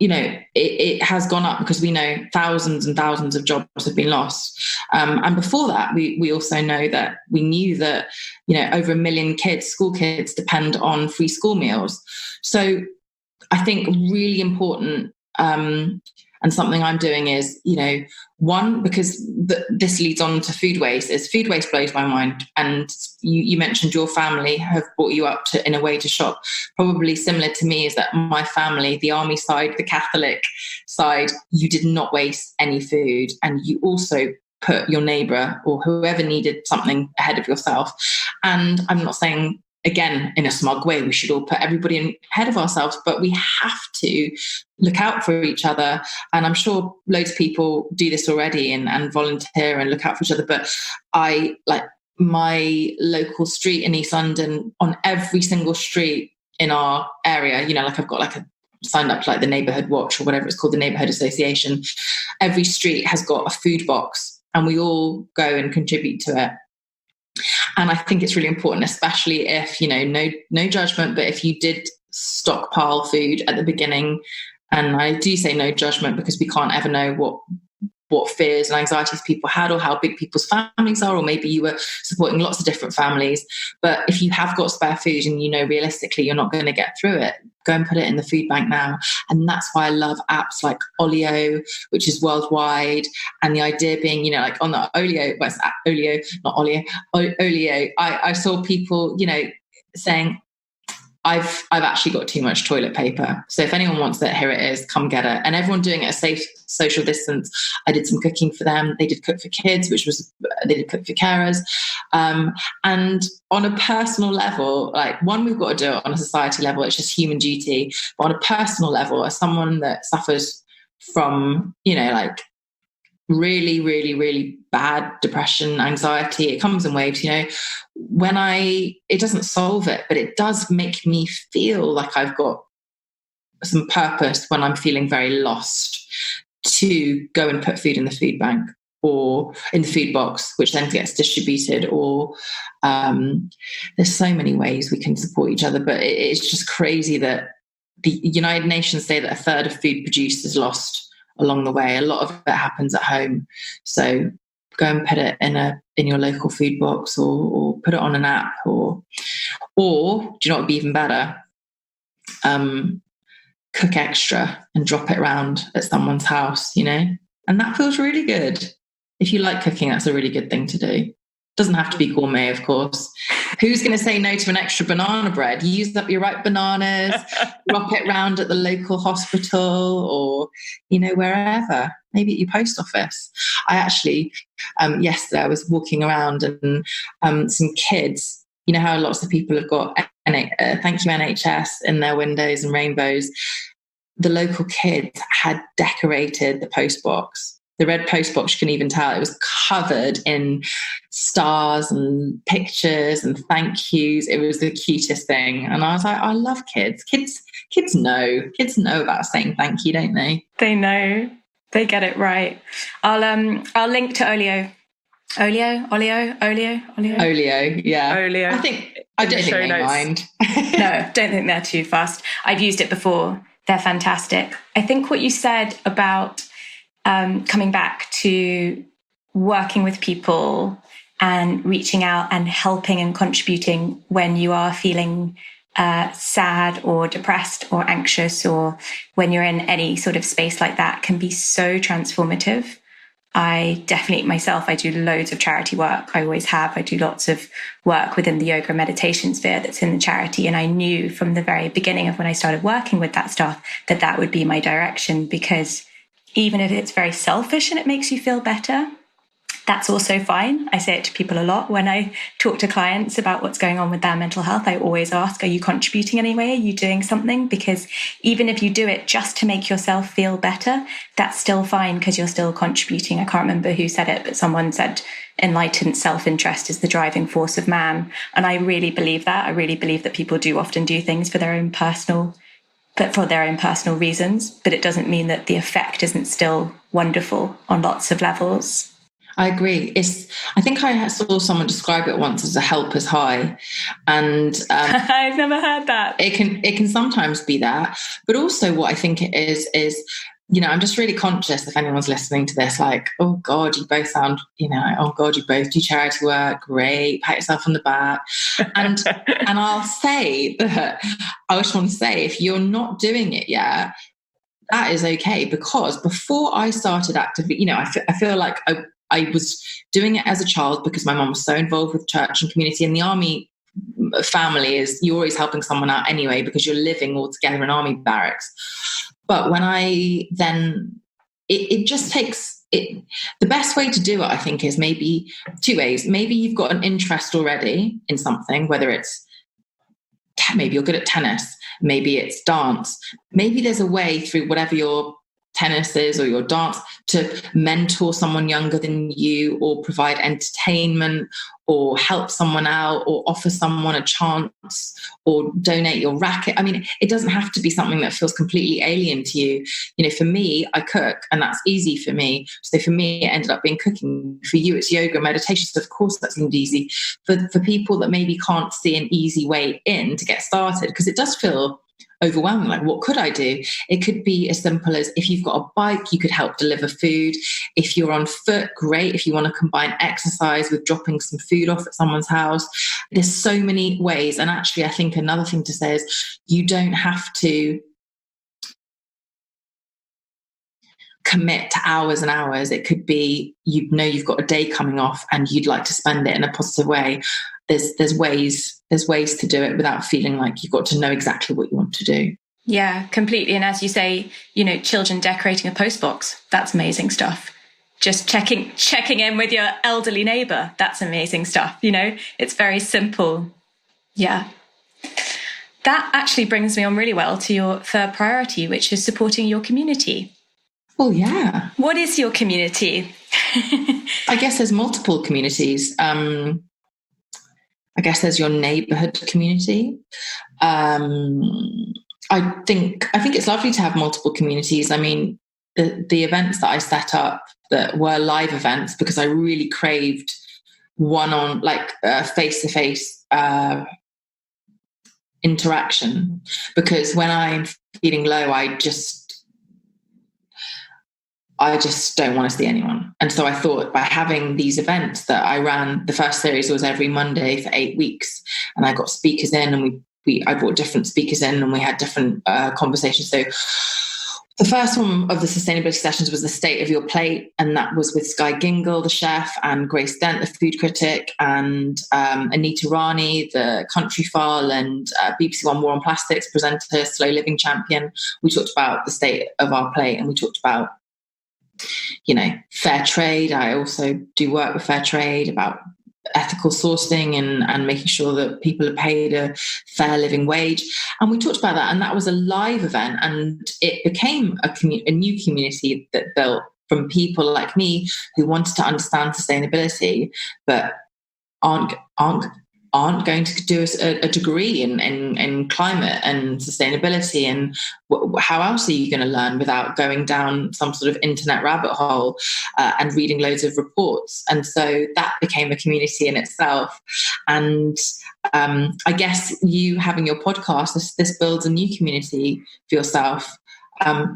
it has gone up, because we know thousands and thousands of jobs have been lost. And before that, we also know that we knew that, over 1 million kids, school kids, depend on free school meals. So I think really important, and something I'm doing is, one, because this leads on to food waste, is food waste blows my mind. And you mentioned your family have brought you up in a way to shop. Probably similar to me is that my family, the army side, the Catholic side, you did not waste any food. And you also put your neighbour or whoever needed something ahead of yourself. And I'm not saying, again, in a smug way, we should all put everybody ahead of ourselves, but we have to look out for each other. And I'm sure loads of people do this already and volunteer and look out for each other. But I, like my local street in East London, on every single street in our area, I've got signed up to the neighbourhood watch or whatever it's called, the neighbourhood association. Every street has got a food box and we all go and contribute to it. And I think it's really important, especially if, no judgment, but if you did stockpile food at the beginning, and I do say no judgment because we can't ever know what fears and anxieties people had or how big people's families are, or maybe you were supporting lots of different families. But if you have got spare food and realistically you're not going to get through it, go and put it in the food bank now. And that's why I love apps like Olio, which is worldwide. And the idea being, on the Olio, well, it's Olio, not Olio, Olio, I saw people, saying, I've actually got too much toilet paper. So if anyone wants it, here it is, come get it. And everyone doing it at a safe social distance. I did some cooking for them. They did cook for kids, they did cook for carers. And on a personal level, one, we've got to do it on a society level. It's just human duty. But on a personal level, as someone that suffers from, really, really, really bad depression, anxiety, it comes in waves, it doesn't solve it, but it does make me feel like I've got some purpose when I'm feeling very lost, to go and put food in the food bank or in the food box, which then gets distributed, or there's so many ways we can support each other. But it's just crazy that the United Nations say that 1/3 of food produced is lost along the way. A lot of it happens at home. So go and put it in your local food box, or put it on an app, or do you know what would be even better? Cook extra and drop it around at someone's house, and that feels really good. If you like cooking, that's a really good thing to do. Doesn't have to be gourmet, of course. Who's going to say no to an extra banana bread? Use up your ripe bananas, drop it round at the local hospital, or, wherever, maybe at your post office. I actually, yesterday I was walking around and some kids, how lots of people have got thank you NHS in their windows and rainbows. The local kids had decorated the post box. The red post box, you can even tell, it was covered in stars and pictures and thank yous. It was the cutest thing. And I was like, I love kids. Kids know. Kids know about saying thank you, don't they? They know. They get it right. I'll link to Olio. Olio, yeah. Olio. I don't think they mind. No, don't think they're too fast. I've used it before. They're fantastic. I think what you said about coming back to working with people and reaching out and helping and contributing when you are feeling sad or depressed or anxious, or when you're in any sort of space like that, can be so transformative. I definitely myself, I do loads of charity work. I always have. I do lots of work within the yoga meditation sphere that's in the charity. And I knew from the very beginning of when I started working with that stuff that that would be my direction, because even if it's very selfish and it makes you feel better, that's also fine. I say it to people a lot when I talk to clients about what's going on with their mental health. I always ask, are you contributing anyway? Are you doing something? Because even if you do it just to make yourself feel better, that's still fine, because you're still contributing. I can't remember who said it, but someone said enlightened self-interest is the driving force of man. And I really believe that. I really believe that people do often do things for their own personal reasons, but it doesn't mean that the effect isn't still wonderful on lots of levels. I agree. I think I saw someone describe it once as a helper's high, and I've never heard that. It can sometimes be that, but also what I think it is, I'm just really conscious if anyone's listening to this, like, oh God, you both sound, oh God, you both do charity work, great, pat yourself on the back, and I'll say that I just want to say, if you're not doing it yet, that is okay, because before I started actively, I feel like I was doing it as a child because my mum was so involved with church and community, and the army family is, you're always helping someone out anyway because you're living all together in army barracks. But when it just takes it, the best way to do it, I think, is maybe two ways. Maybe you've got an interest already in something, whether it's, maybe you're good at tennis, maybe it's dance, maybe there's a way through whatever your tennis is or your dance to mentor someone younger than you, or provide entertainment, or help someone out, or offer someone a chance, or donate your racket. I mean, it doesn't have to be something that feels completely alien to you. For me, I cook, and that's easy for me. So for me, it ended up being cooking. For you, it's yoga, meditation. So of course, that's easy. For people that maybe can't see an easy way in to get started, because it does feel overwhelming. Like, what could I do? It could be as simple as, if you've got a bike, you could help deliver food. If you're on foot, great. If you want to combine exercise with dropping some food off at someone's house, there's so many ways. And actually, I think another thing to say is, you don't have to commit to hours and hours. It could be, you've got a day coming off and you'd like to spend it in a positive way. There's ways to do it without feeling like you've got to know exactly what you want to do. Yeah, completely. And as you say, children decorating a postbox, that's amazing stuff. Just checking in with your elderly neighbour, that's amazing stuff. It's very simple. Yeah. That actually brings me on really well to your third priority, which is supporting your community. Well, yeah. What is your community? I guess there's multiple communities. I guess there's your neighbourhood community. I think it's lovely to have multiple communities. I mean, the events that I set up that were live events, because I really craved face-to-face interaction, because when I'm feeling low, I just don't want to see anyone. And so I thought, by having these events that I ran, the first series was every Monday for 8 weeks, and I got speakers in, and I brought different speakers in, and we had different conversations. So the first one of the sustainability sessions was the state of your plate, and that was with Skye Gingle, the chef, and Grace Dent, the food critic, and Anita Rani, the country file, and BBC One War on Plastics presenter, slow living champion. We talked about the state of our plate, and we talked about fair trade. I also do work with fair trade, about ethical sourcing and making sure that people are paid a fair living wage. And we talked about that, and that was a live event, and it became a new community that built from people like me who wanted to understand sustainability, but aren't going to do a degree in climate and sustainability, and how else are you going to learn without going down some sort of internet rabbit hole and reading loads of reports? And so that became a community in itself. And I guess you having your podcast, this builds a new community for yourself,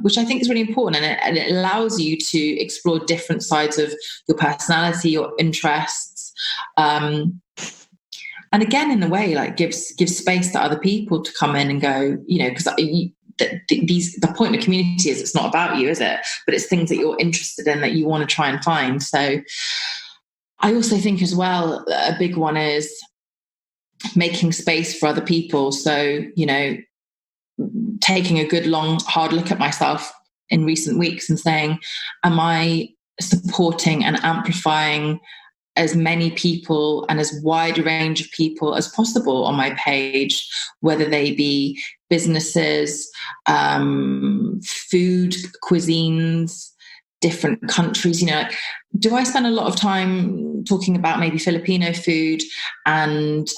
which I think is really important, and it allows you to explore different sides of your personality, your interests. And again, in a way, like gives space to other people to come in and go, because the point of community is it's not about you, is it? But it's things that you're interested in that you want to try and find. So I also think as well, a big one is making space for other people. So, taking a good, long, hard look at myself in recent weeks and saying, am I supporting and amplifying as many people and as wide a range of people as possible on my page, whether they be businesses, food, cuisines, different countries? Do I spend a lot of time talking about maybe Filipino food and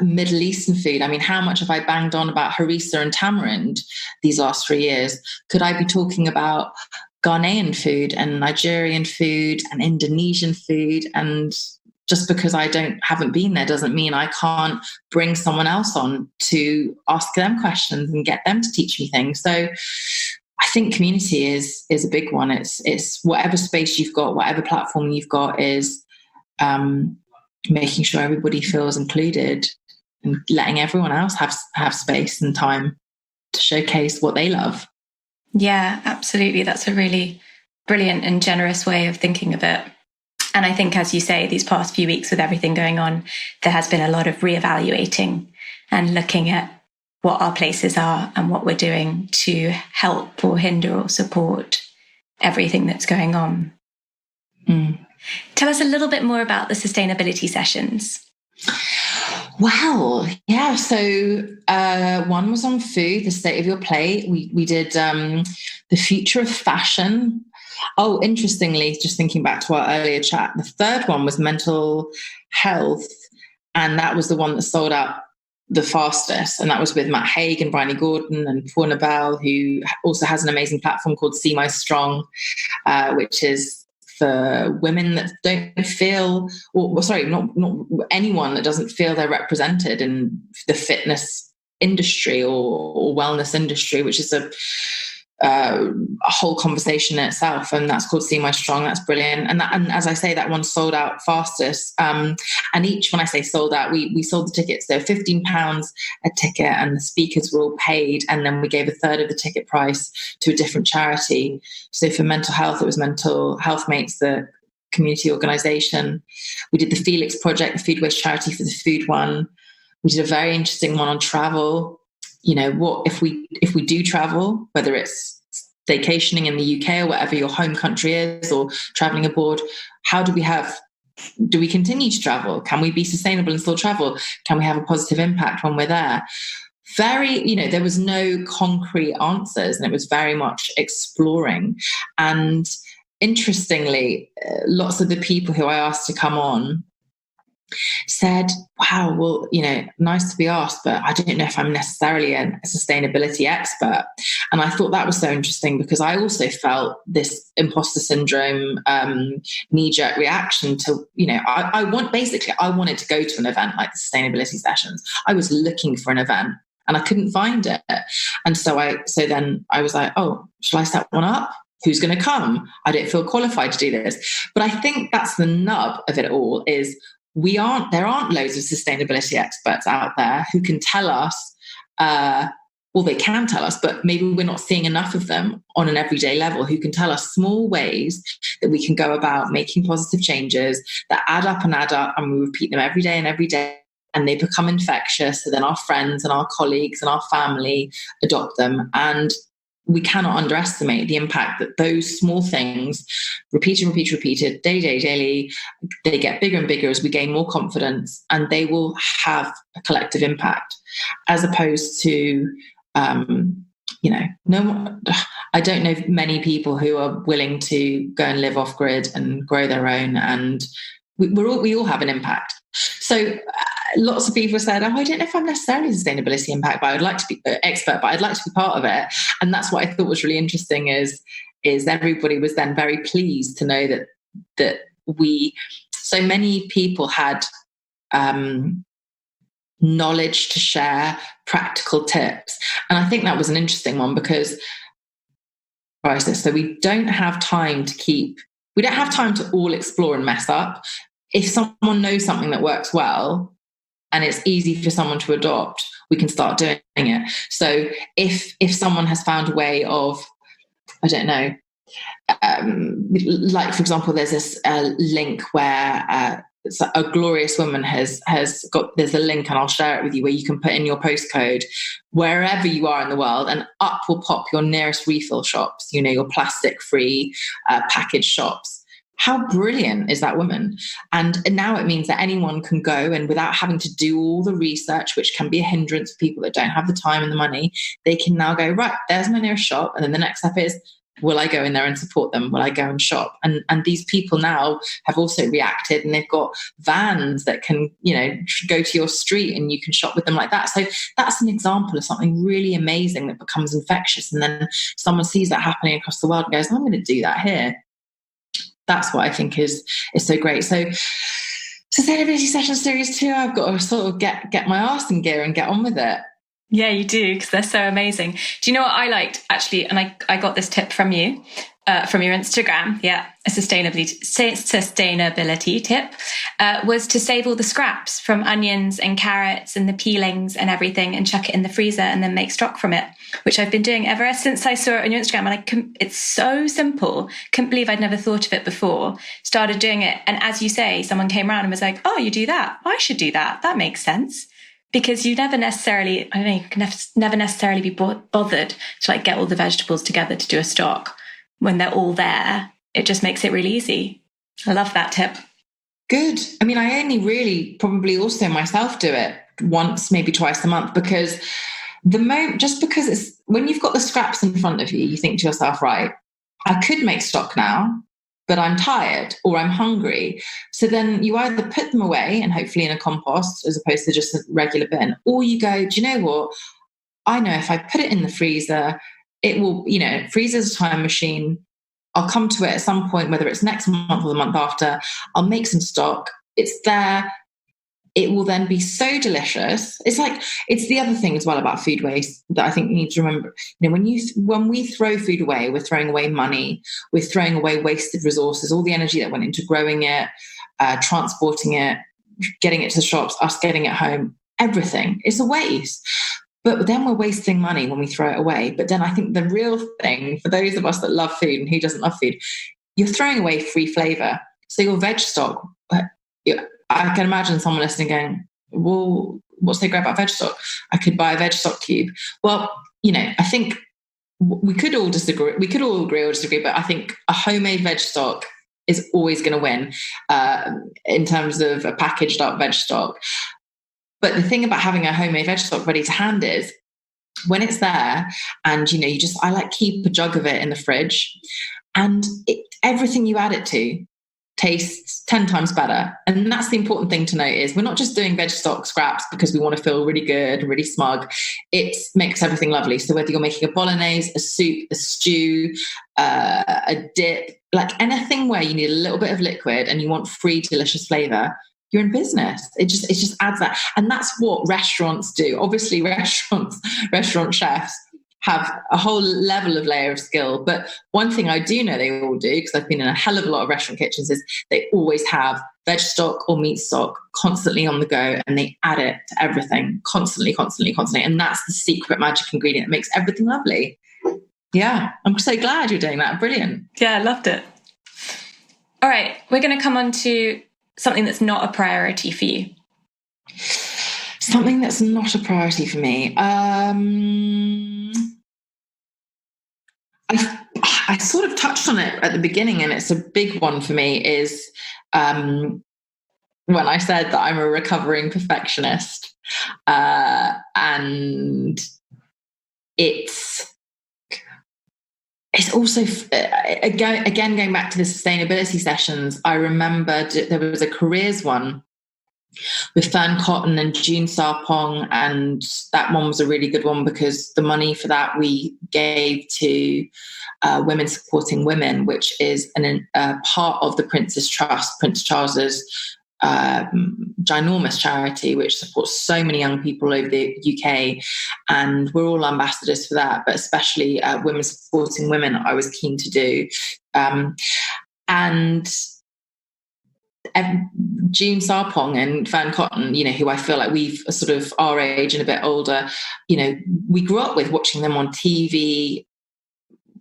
Middle Eastern food? I mean, how much have I banged on about harissa and tamarind these last 3 years? Could I be talking about Ghanaian food and Nigerian food and Indonesian food? And just because I haven't been there doesn't mean I can't bring someone else on to ask them questions and get them to teach me things. So I think community is a big one. It's whatever space you've got, whatever platform you've got, is making sure everybody feels included and letting everyone else have space and time to showcase what they love. Yeah, absolutely. That's a really brilliant and generous way of thinking of it. And I think, as you say, these past few weeks with everything going on, there has been a lot of reevaluating and looking at what our places are and what we're doing to help or hinder or support everything that's going on. Tell us a little bit more about the sustainability sessions. Well, yeah. So one was on food, the state of your plate. We did the future of fashion. Oh, interestingly, just thinking back to our earlier chat, the third one was mental health. And that was the one that sold out the fastest. And that was with Matt Haig and Bryony Gordon and Paula Bell, who also has an amazing platform called See My Strong, which is for women that don't feel, not anyone that doesn't feel they're represented in the fitness industry or wellness industry, which is a whole conversation in itself. And that's called See My Strong. That's brilliant. And as I say, that one sold out fastest. And each, when I say sold out, we sold the tickets. They were £15 a ticket, and the speakers were all paid. And then we gave a third of the ticket price to a different charity. So for mental health, it was Mental Health Mates, the community organisation. We did the Felix Project, the food waste charity, for the food one. We did a very interesting one on travel. What if we do travel, whether it's vacationing in the UK or whatever your home country is, or traveling abroad, do we continue to travel? Can we be sustainable and still travel? Can we have a positive impact when we're there? There was no concrete answers, and it was very much exploring. And interestingly, lots of the people who I asked to come on said, wow, well, nice to be asked, but I don't know if I'm necessarily a sustainability expert. And I thought that was so interesting, because I also felt this imposter syndrome, knee-jerk reaction to, I wanted to go to an event like the sustainability sessions. I was looking for an event and I couldn't find it. And so then I was like, oh, shall I set one up? Who's going to come? I don't feel qualified to do this. But I think that's the nub of it all, is there aren't loads of sustainability experts out there who can tell us, they can tell us, but maybe we're not seeing enough of them on an everyday level, who can tell us small ways that we can go about making positive changes that add up, and we repeat them every day, and they become infectious. So then our friends and our colleagues and our family adopt them. And we cannot underestimate the impact that those small things, repeated, daily, they get bigger and bigger as we gain more confidence, and they will have a collective impact, as opposed to, I don't know many people who are willing to go and live off grid and grow their own, and we all have an impact. So lots of people said, I don't know if I'm necessarily a sustainability impact, but I'd like to be expert, but I'd like to be part of it. And that's what I thought was really interesting, is everybody was then very pleased to know that so many people had knowledge to share, practical tips. And I think that was an interesting one, because so we don't have time to all explore and mess up. if someone knows something that works well and it's easy for someone to adopt, we can start doing it. So if someone has found a way of, I don't know, like for example, there's this link where a glorious woman has got, there's a link, and I'll share it with you, where you can put in your postcode wherever you are in the world, and up will pop your nearest refill shops, you know, your plastic free packaged shops. How brilliant is that woman? And now it means that anyone can go, and without having to do all the research, which can be a hindrance for people that don't have the time and the money, they can now go, right, there's my nearest shop. And then the next step is, will I go in there and support them? Will I go and shop? And these people now have also reacted, and they've got vans that can, you know, go to your street and you can shop with them like that. So that's an example of something really amazing that becomes infectious. And then someone sees that happening across the world and goes, I'm going to do that here. That's what I think is so great. So Sustainability Session Series 2, I've got to sort of get my arse in gear and get on with it. Yeah, you do, because they're so amazing. Do you know what I liked, actually? And I got this tip from you, from your Instagram. Yeah, a sustainability tip was to save all the scraps from onions and carrots and the peelings and everything, and chuck it in the freezer and then make stock from it, which I've been doing ever since I saw it on your Instagram. And it's so simple. Couldn't believe I'd never thought of it before. Started doing it. And as you say, someone came around and was like, oh, you do that? I should do that. That makes sense. Because you never necessarily, I don't know, you can never necessarily be bothered to like get all the vegetables together to do a stock when they're all there. It just makes it really easy. I love that tip. Good. I mean, I only really probably also myself do it once, maybe twice a month, because just because it's, when you've got the scraps in front of you, you think to yourself, right, I could make stock now, but I'm tired or I'm hungry. So then you either put them away and hopefully in a compost as opposed to just a regular bin, or you go, do you know what? I know if I put it in the freezer, it will, you know, freezer's a time machine. I'll come to it at some point, whether it's next month or the month after. I'll make some stock. It's there. It will then be so delicious. It's like, it's the other thing as well about food waste that I think you need to remember. You know, when we throw food away, we're throwing away money, we're throwing away wasted resources, all the energy that went into growing it, transporting it, getting it to the shops, us getting it home, everything. It's a waste. But then we're wasting money when we throw it away. But then I think the real thing, for those of us that love food and who doesn't love food, you're throwing away free flavour. So your veg stock, I can imagine someone listening going, well, what's so great about veg stock? I could buy a veg stock cube. Well, you know, I think we could all disagree. We could all agree or disagree, but I think a homemade veg stock is always going to win in terms of a packaged up veg stock. But the thing about having a homemade veg stock ready to hand is when it's there and, you know, I like keep a jug of it in the fridge, and everything you add it to tastes 10 times better. And that's the important thing to note, is we're not just doing veg stock scraps because we want to feel really good and really smug. It makes everything lovely. So whether you're making a bolognese, a soup, a stew, a dip, like anything where you need a little bit of liquid and you want free, delicious flavor, you're in business. It just adds that. And that's what restaurants do. Obviously restaurant chefs have a whole layer of skill. But one thing I do know they all do, because I've been in a hell of a lot of restaurant kitchens, is they always have veg stock or meat stock constantly on the go, and they add it to everything constantly. And that's the secret magic ingredient that makes everything lovely. Yeah, I'm so glad you're doing that. Brilliant. Yeah, I loved it. All right, we're going to come on to something that's not a priority for you. Something that's not a priority for me. I sort of touched on it at the beginning, and it's a big one for me, is when I said that I'm a recovering perfectionist. And it's also, again, going back to the sustainability sessions, I remember there was a careers one with Fern Cotton and June Sarpong, and that one was a really good one because the money for that we gave to Women Supporting Women, which is a part of the Prince's Trust, Prince Charles's ginormous charity, which supports so many young people over the UK, and we're all ambassadors for that, but especially Women Supporting Women I was keen to do. And June Sarpong and Fern Cotton, who I feel like we've sort of our age and a bit older, we grew up with watching them on TV,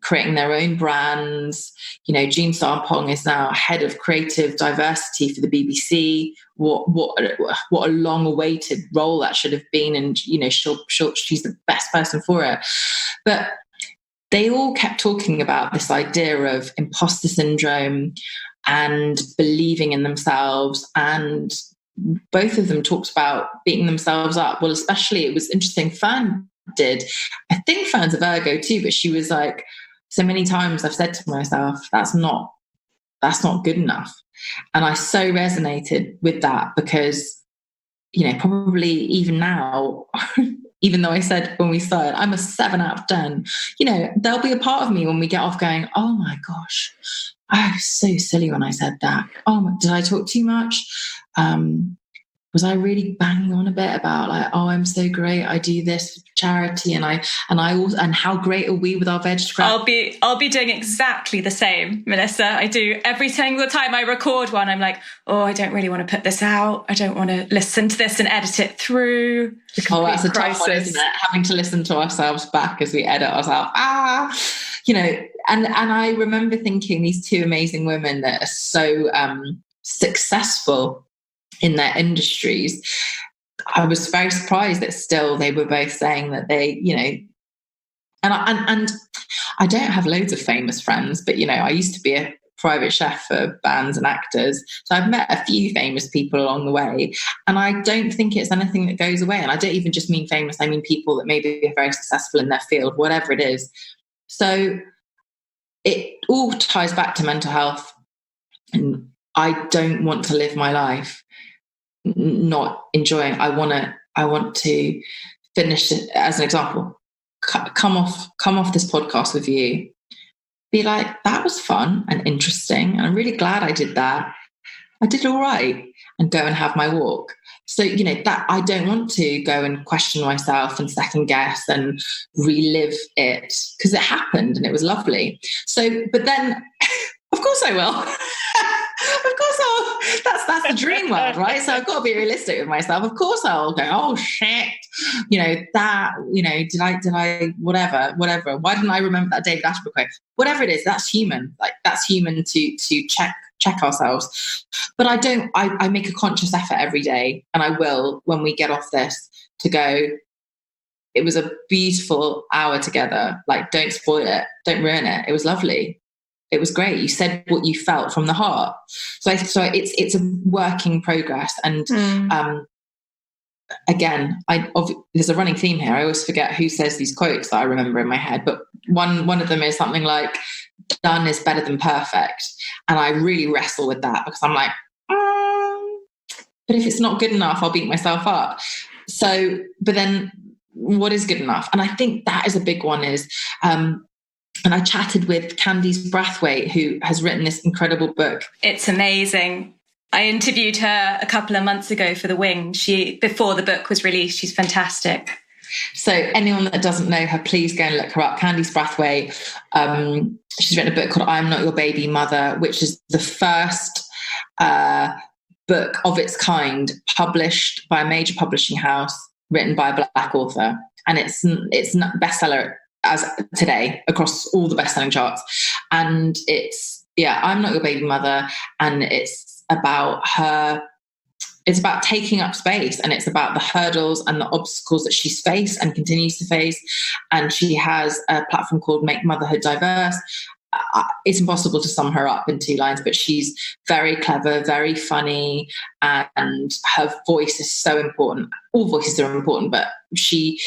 creating their own brands. June Sarpong is now head of creative diversity for the BBC. What a long-awaited role that should have been, and she's the best person for it. But they all kept talking about this idea of imposter syndrome and believing in themselves, and both of them talked about beating themselves up. Well, especially, it was interesting, Fern did. I think Fern's a Virgo too, but she was like, so many times I've said to myself, that's not good enough. And I so resonated with that because, probably even now, even though I said when we started, I'm a 7 out of 10, there'll be a part of me when we get off going, oh my gosh, I was so silly when I said that. Oh, did I talk too much? Was I really banging on a bit about like, oh, I'm so great, I do this for charity, and how great are we with our veg scrap? I'll be doing exactly the same, Melissa. I do every single time I record one. I'm like, oh, I don't really want to put this out. I don't want to listen to this and edit it through. Oh, that's a tough one, isn't it? Having to listen to ourselves back as we edit ourselves. And I remember thinking, these two amazing women that are so successful in their industries, I was very surprised that still they were both saying that they, and I don't have loads of famous friends, but I used to be a private chef for bands and actors, so I've met a few famous people along the way, and I don't think it's anything that goes away. And I don't even just mean famous, I mean people that maybe are very successful in their field, whatever it is. So it all ties back to mental health, and I don't want to live my life not enjoying. I want to finish it, as an example, come off this podcast with you, be like, that was fun and interesting, and I'm really glad I did that. I did all right, and go and have my walk. So, that I don't want to go and question myself and second guess and relive it, because it happened and it was lovely. So, but then, of course I will. Of course I'll. That's the dream world, right? So I've got to be realistic with myself. Of course I'll go, oh shit, did I, whatever. Why didn't I remember that David Attenborough quote? Whatever it is, that's human. Like, that's human to check ourselves. But I make a conscious effort every day, and I will, when we get off this, to go, it was a beautiful hour together. Like, don't spoil it. Don't ruin it. It was lovely. It was great. You said what you felt from the heart. So it's a work in progress. And again, there's a running theme here. I always forget who says these quotes that I remember in my head, but one of them is something like, done is better than perfect. And I really wrestle with that, because I'm like, but if it's not good enough, I'll beat myself up. So, but then what is good enough? And I think that is a big one, is, and I chatted with Candice Brathwaite, who has written this incredible book. It's amazing. I interviewed her a couple of months ago for The Wing. Before the book was released. She's fantastic. So anyone that doesn't know her, please go and look her up. Candice Brathwaite. She's written a book called I'm Not Your Baby Mother, which is the first book of its kind published by a major publishing house, written by a Black author. And it's not bestseller as today across all the best-selling charts. And it's I'm Not Your Baby Mother, and it's about taking up space, and it's about the hurdles and the obstacles that she's faced and continues to face. And she has a platform called Make Motherhood Diverse. It's impossible to sum her up in 2 lines, but she's very clever, very funny, and her voice is so important. All voices are important, but she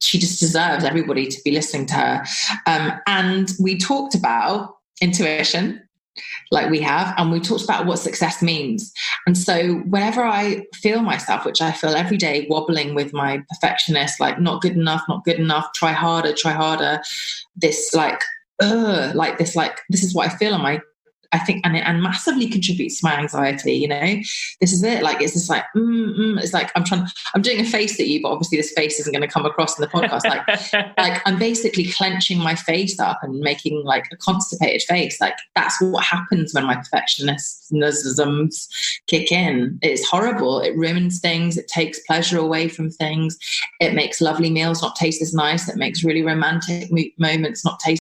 just deserves everybody to be listening to her. And we talked about intuition, like we have, and we talked about what success means. And so whenever I feel myself, which I feel every day, wobbling with my perfectionist, like not good enough, try harder, this is what I feel on my I think, and massively contributes to my anxiety, you know. This is it. Like, it's just like, it's like I'm doing a face at you, but obviously this face isn't going to come across in the podcast. Like I'm basically clenching my face up and making like a constipated face. Like, that's what happens when my perfectionisms kick in. It's horrible. It ruins things. It takes pleasure away from things. It makes lovely meals not taste as nice. It makes really romantic moments not taste